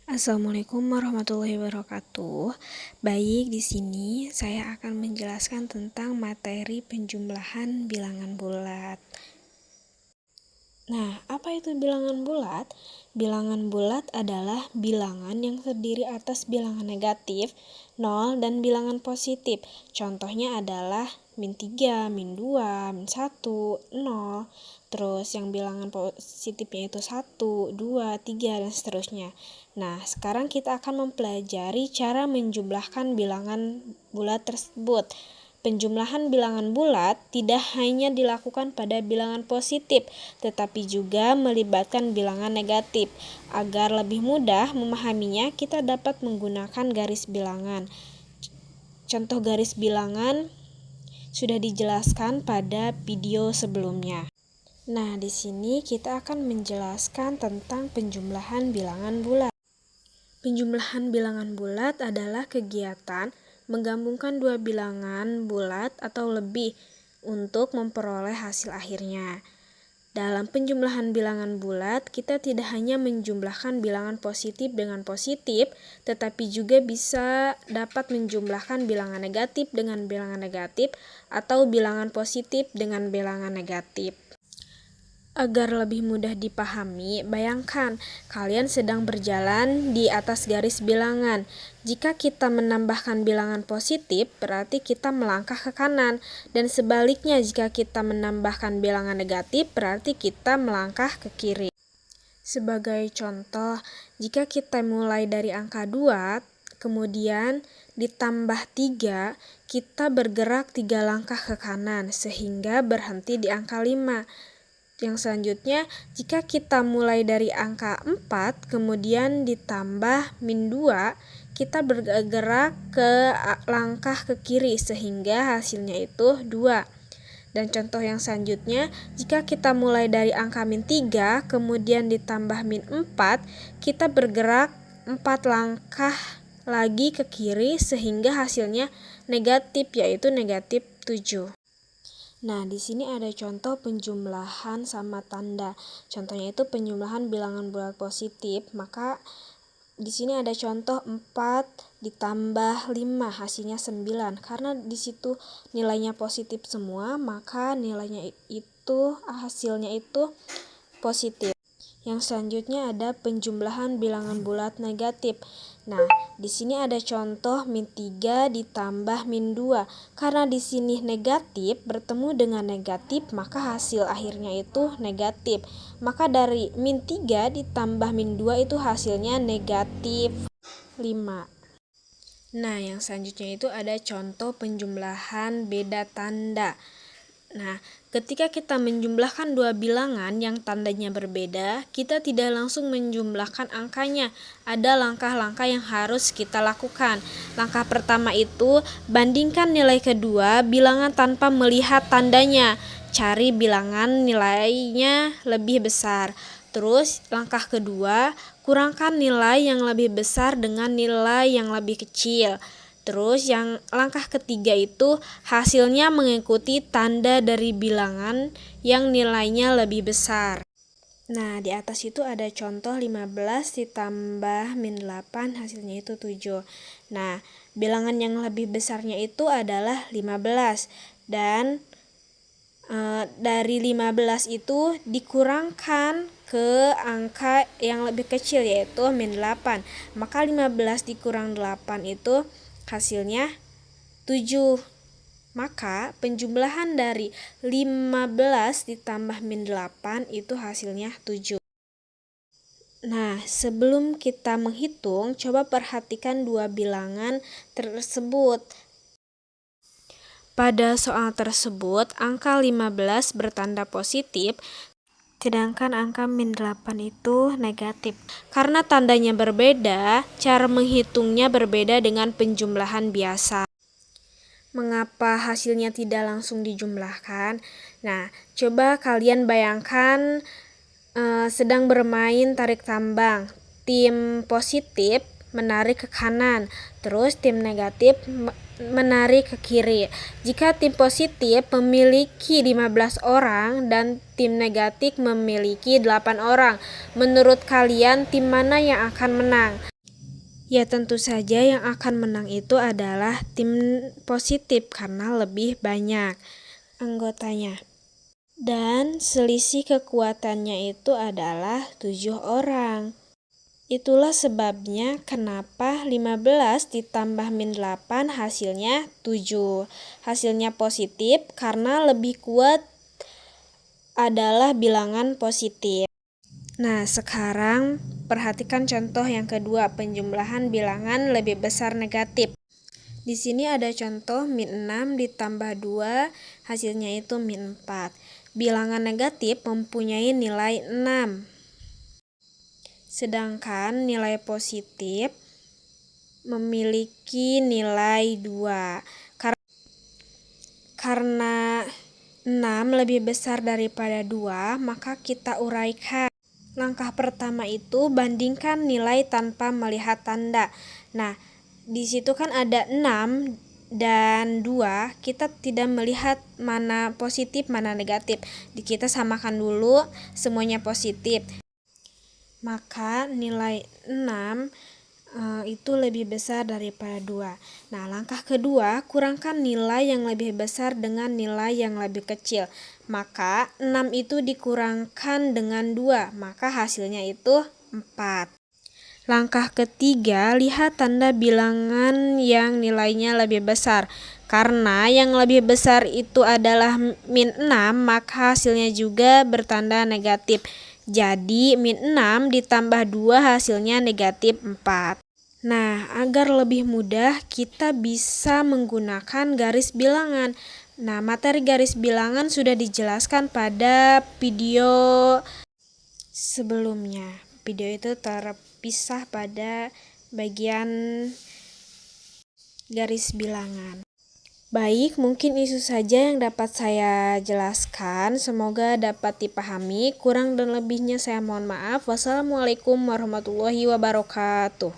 Assalamualaikum warahmatullahi wabarakatuh. Baik, di sini saya akan menjelaskan tentang materi penjumlahan bilangan bulat. Nah, apa itu bilangan bulat? Bilangan bulat adalah bilangan yang terdiri atas bilangan negatif, 0, dan bilangan positif. Contohnya adalah min 3, min 2, min 1, 0. Terus yang bilangan positifnya itu 1, 2, 3, dan seterusnya. Nah, sekarang kita akan mempelajari cara menjumlahkan bilangan bulat tersebut. Penjumlahan bilangan bulat tidak hanya dilakukan pada bilangan positif, tetapi juga melibatkan bilangan negatif. Agar lebih mudah memahaminya, kita dapat menggunakan garis bilangan. Contoh garis bilangan sudah dijelaskan pada video sebelumnya. Nah, di sini kita akan menjelaskan tentang penjumlahan bilangan bulat. Penjumlahan bilangan bulat adalah kegiatan menggabungkan dua bilangan bulat atau lebih untuk memperoleh hasil akhirnya. Dalam penjumlahan bilangan bulat, kita tidak hanya menjumlahkan bilangan positif dengan positif, tetapi juga bisa dapat menjumlahkan bilangan negatif dengan bilangan negatif atau bilangan positif dengan bilangan negatif. Agar lebih mudah dipahami, bayangkan kalian sedang berjalan di atas garis bilangan. Jika kita menambahkan bilangan positif, berarti kita melangkah ke kanan. Dan sebaliknya, jika kita menambahkan bilangan negatif, berarti kita melangkah ke kiri. Sebagai contoh, jika kita mulai dari angka 2, kemudian ditambah 3, kita bergerak 3 langkah ke kanan, sehingga berhenti di angka 5. Yang selanjutnya, jika kita mulai dari angka 4, kemudian ditambah min 2, kita bergerak ke langkah ke kiri sehingga hasilnya itu 2. Dan contoh yang selanjutnya, jika kita mulai dari angka min 3, kemudian ditambah min 4, kita bergerak 4 langkah lagi ke kiri sehingga hasilnya negatif, yaitu negatif 7. Nah, di sini ada contoh penjumlahan sama tanda. Contohnya itu penjumlahan bilangan bulat positif, maka di sini ada contoh 4 ditambah 5 hasilnya 9. Karena di situ nilainya positif semua, maka nilainya itu hasilnya itu positif. Yang selanjutnya ada penjumlahan bilangan bulat negatif. Nah, di sini ada contoh min 3 ditambah min 2. Karena di sini negatif bertemu dengan negatif, maka hasil akhirnya itu negatif. Maka dari min 3 ditambah min 2 itu hasilnya negatif 5. Nah, yang selanjutnya itu ada contoh penjumlahan beda tanda. Nah, ketika kita menjumlahkan dua bilangan yang tandanya berbeda, kita tidak langsung menjumlahkan angkanya. Ada langkah-langkah yang harus kita lakukan. Langkah pertama itu, bandingkan nilai kedua bilangan tanpa melihat tandanya. Cari bilangan nilainya lebih besar. Terus, langkah kedua, kurangkan nilai yang lebih besar dengan nilai yang lebih kecil. Terus yang langkah ketiga itu hasilnya mengikuti tanda dari bilangan yang nilainya lebih besar. Nah, di atas itu ada contoh 15 ditambah min 8 hasilnya itu 7. Nah, bilangan yang lebih besarnya itu adalah 15. Dan dari 15 itu dikurangkan ke angka yang lebih kecil yaitu min 8. Maka 15 dikurang 8 itu hasilnya 7. Maka penjumlahan dari 15 ditambah min 8 itu hasilnya 7. Nah, sebelum kita menghitung, coba perhatikan dua bilangan tersebut. Pada soal tersebut, angka 15 bertanda positif, sedangkan angka min 8 itu negatif. Karena tandanya berbeda, cara menghitungnya berbeda dengan penjumlahan biasa. Mengapa hasilnya tidak langsung dijumlahkan? Nah, coba kalian bayangkan sedang bermain tarik tambang. Tim positif menarik ke kanan, terus tim negatif menarik ke kiri. Jika tim positif memiliki 15 orang dan tim negatif memiliki 8 orang, menurut kalian tim mana yang akan menang? Ya tentu saja yang akan menang itu adalah tim positif karena lebih banyak anggotanya. Dan selisih kekuatannya itu adalah 7 orang. Itulah sebabnya kenapa 15 ditambah min 8 hasilnya 7. Hasilnya positif karena lebih kuat adalah bilangan positif. Nah, sekarang perhatikan contoh yang kedua, penjumlahan bilangan lebih besar negatif. Di sini ada contoh min 6 ditambah 2, hasilnya itu min 4. Bilangan negatif mempunyai nilai 6. Sedangkan nilai positif memiliki nilai 2. Karena 6 lebih besar daripada 2, maka kita uraikan. Langkah pertama itu bandingkan nilai tanpa melihat tanda. Nah, di situ kan ada 6 dan 2, kita tidak melihat mana positif, mana negatif. Kita samakan dulu semuanya positif. Maka nilai 6 itu lebih besar daripada 2. Nah, langkah kedua, kurangkan nilai yang lebih besar dengan nilai yang lebih kecil. Maka 6 itu dikurangkan dengan 2, maka hasilnya itu 4. Langkah ketiga, lihat tanda bilangan yang nilainya lebih besar. Karena yang lebih besar itu adalah min 6, maka hasilnya juga bertanda negatif. Jadi min 6 ditambah 2 hasilnya negatif 4. Nah, agar lebih mudah kita bisa menggunakan garis bilangan. Nah, materi garis bilangan sudah dijelaskan pada video sebelumnya. Video itu terpisah pada bagian garis bilangan. Baik, mungkin itu saja yang dapat saya jelaskan. Semoga dapat dipahami. Kurang dan lebihnya saya mohon maaf. Wassalamualaikum warahmatullahi wabarakatuh.